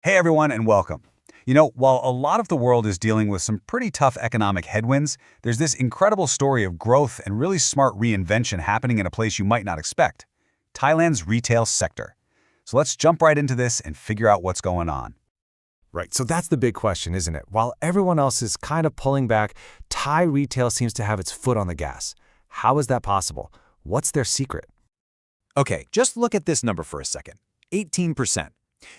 Hey everyone, and welcome. While a lot of the world is dealing with some pretty tough economic headwinds, there's this incredible story of growth and really smart reinvention happening in a place you might not expect: Thailand's retail sector. So let's jump right into this and figure out what's going on. Right, so that's the big question, isn't it? While everyone else is kind of pulling back, Thai retail seems to have its foot on the gas. How is that possible? What's their secret? Okay, just look at this number for a second. 18%.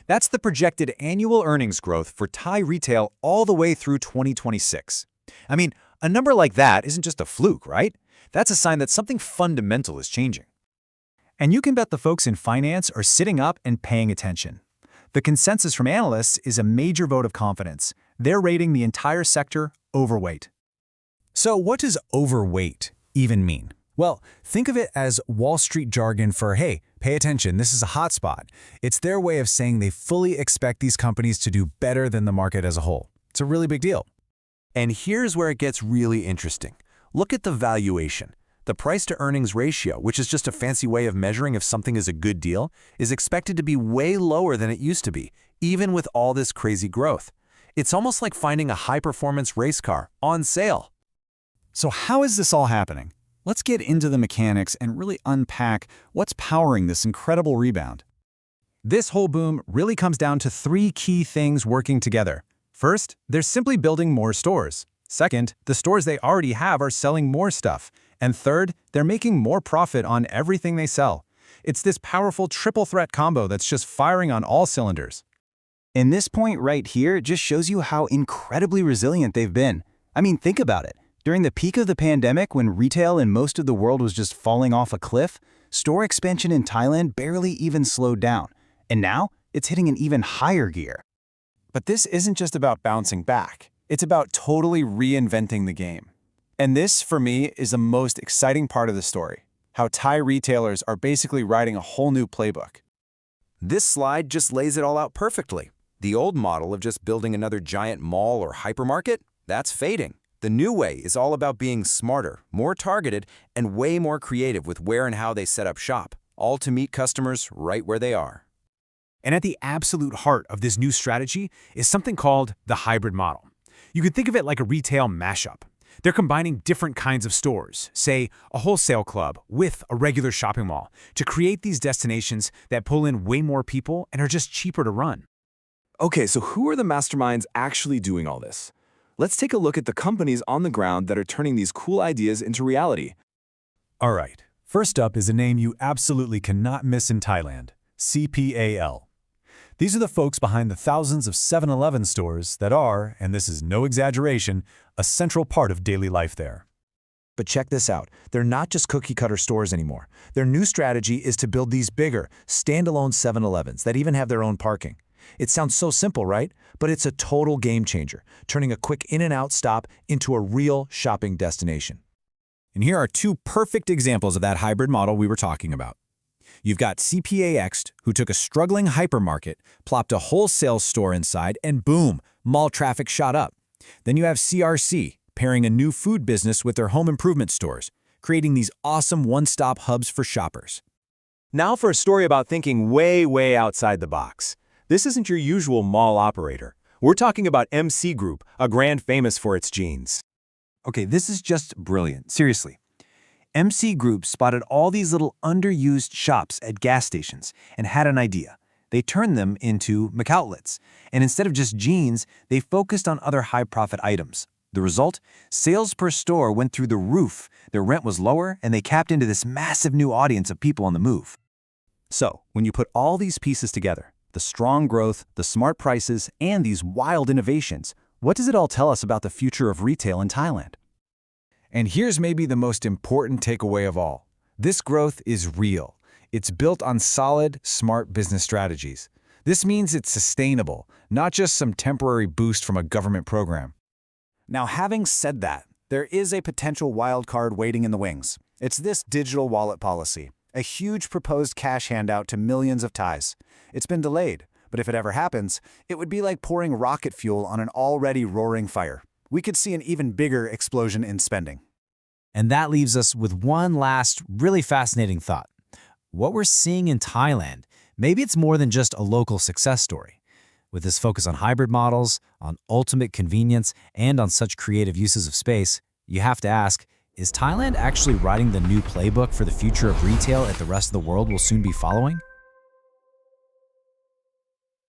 That's the projected annual earnings growth for Thai retail all the way through 2026. I mean, a number like that isn't just a fluke, right? That's a sign that something fundamental is changing. And you can bet the folks in finance are sitting up and paying attention. The consensus from analysts is a major vote of confidence. They're rating the entire sector overweight. So what does overweight even mean? Well, think of it as Wall Street jargon for, hey, pay attention, this is a hot spot. It's their way of saying they fully expect these companies to do better than the market as a whole. It's a really big deal. And here's where it gets really interesting. Look at the valuation. The price-to-earnings ratio, which is just a fancy way of measuring if something is a good deal, is expected to be way lower than it used to be, even with all this crazy growth. It's almost like finding a high-performance race car on sale. So how is this all happening? Let's get into the mechanics and really unpack what's powering this incredible rebound. This whole boom really comes down to three key things working together. First, they're simply building more stores. Second, the stores they already have are selling more stuff. And third, they're making more profit on everything they sell. It's this powerful triple threat combo that's just firing on all cylinders. And this point right here just shows you how incredibly resilient they've been. I mean, think about it. During the peak of the pandemic, when retail in most of the world was just falling off a cliff, store expansion in Thailand barely even slowed down. And now, it's hitting an even higher gear. But this isn't just about bouncing back. It's about totally reinventing the game. And this, for me, is the most exciting part of the story: how Thai retailers are basically writing a whole new playbook. This slide just lays it all out perfectly. The old model of just building another giant mall or hypermarket, that's fading. The new way is all about being smarter, more targeted, and way more creative with where and how they set up shop, all to meet customers right where they are. And at the absolute heart of this new strategy is something called the hybrid model. You could think of it like a retail mashup. They're combining different kinds of stores, say a wholesale club with a regular shopping mall, to create these destinations that pull in way more people and are just cheaper to run. Okay, so who are the masterminds actually doing all this? Let's take a look at the companies on the ground that are turning these cool ideas into reality. All right, first up is a name you absolutely cannot miss in Thailand: CPAL. These are the folks behind the thousands of 7-Eleven stores that are, and this is no exaggeration, a central part of daily life there. But check this out. They're not just cookie-cutter stores anymore. Their new strategy is to build these bigger, standalone 7-Elevens that even have their own parking. It sounds so simple, right? But it's a total game changer, turning a quick in-and-out stop into a real shopping destination. And here are two perfect examples of that hybrid model we were talking about. You've got CPAX, who took a struggling hypermarket, plopped a wholesale store inside, and boom, mall traffic shot up. Then you have CRC, pairing a new food business with their home improvement stores, creating these awesome one-stop hubs for shoppers. Now for a story about thinking way outside the box. This isn't your usual mall operator. We're talking about MC Group, a brand famous for its jeans. Okay, this is just brilliant. Seriously. MC Group spotted all these little underused shops at gas stations and had an idea. They turned them into McOutlets. And instead of just jeans, they focused on other high-profit items. The result? Sales per store went through the roof, their rent was lower, and they capped into this massive new audience of people on the move. So, when you put all these pieces together, the strong growth, the smart prices, and these wild innovations, what does it all tell us about the future of retail in Thailand? And here's maybe the most important takeaway of all. This growth is real. It's built on solid, smart business strategies. This means it's sustainable, not just some temporary boost from a government program. Now, having said that, there is a potential wild card waiting in the wings. It's this digital wallet policy, a huge proposed cash handout to millions of Thais. It's been delayed, but if it ever happens, it would be like pouring rocket fuel on an already roaring fire. We could see an even bigger explosion in spending. And that leaves us with one last really fascinating thought. What we're seeing in Thailand, maybe it's more than just a local success story. With this focus on hybrid models, on ultimate convenience, and on such creative uses of space, you have to ask, is Thailand actually writing the new playbook for the future of retail that the rest of the world will soon be following?